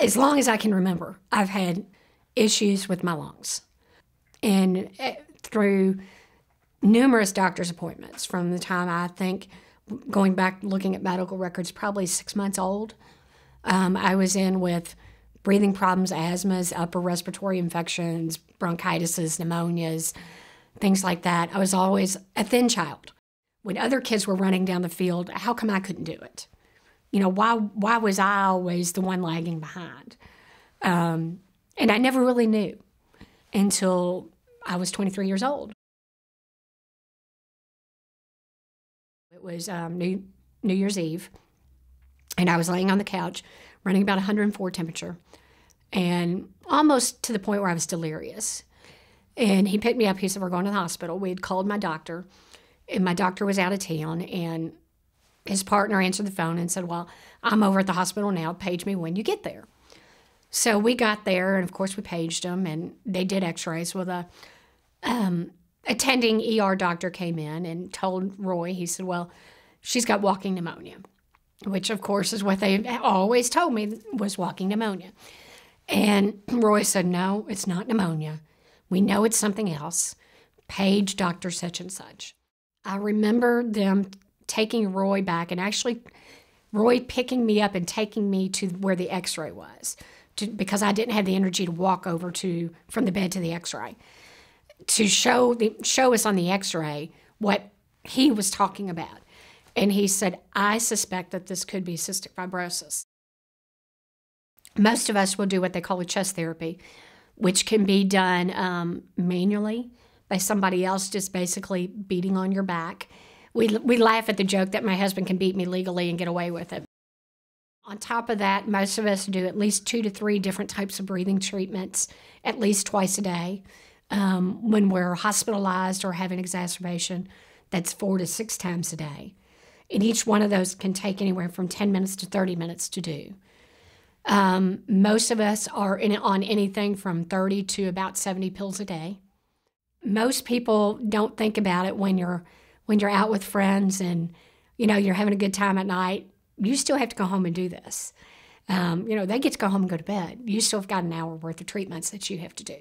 as long as I can remember, I've had issues with my lungs. And through numerous doctor's appointments from the time I think, going back looking at medical records, probably 6 months old, I was in with breathing problems, asthmas, upper respiratory infections, bronchitis, pneumonias, things like that. I was always a thin child. When other kids were running down the field, how come I couldn't do it? You know, why was I always the one lagging behind? And I never really knew until I was 23 years old. It was New Year's Eve, and I was laying on the couch, running about 104 temperature, and almost to the point where I was delirious. And he picked me up. He said, we're going to the hospital. We had called my doctor, and my doctor was out of town, and his partner answered the phone and said, well, I'm over at the hospital now. Page me when you get there. So we got there, and of course we paged them, and they did x-rays. Well, the attending ER doctor came in and told Roy, he said, well, she's got walking pneumonia, which of course is what they always told me was walking pneumonia. And Roy said, no, it's not pneumonia. We know it's something else. Page Dr. such and such. I remember them taking Roy back, and actually Roy picking me up and taking me to where the x-ray was, because I didn't have the energy to walk over from the bed to the x-ray, to show us on the x-ray what he was talking about. And he said, I suspect that this could be cystic fibrosis. Most of us will do what they call a chest therapy, which can be done manually by somebody else just basically beating on your back. We laugh at the joke that my husband can beat me legally and get away with it. On top of that, most of us do at least 2 to 3 different types of breathing treatments at least twice a day. When we're hospitalized or have an exacerbation, that's 4 to 6 times a day. And each one of those can take anywhere from 10 minutes to 30 minutes to do. Most of us are on anything from 30 to about 70 pills a day. Most people don't think about it when you're out with friends and, you know, you're having a good time at night. You still have to go home and do this. You know, they get to go home and go to bed. You still have got an hour worth of treatments that you have to do.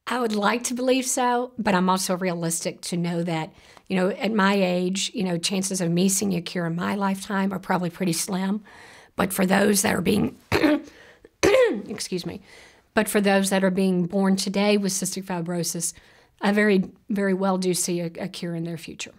I would like to believe so, but I'm also realistic to know that, you know, at my age, you know, chances of me seeing a cure in my lifetime are probably pretty slim. But for those that are being, excuse me, but for those that are being born today with cystic fibrosis, I very, very well do see a cure in their future.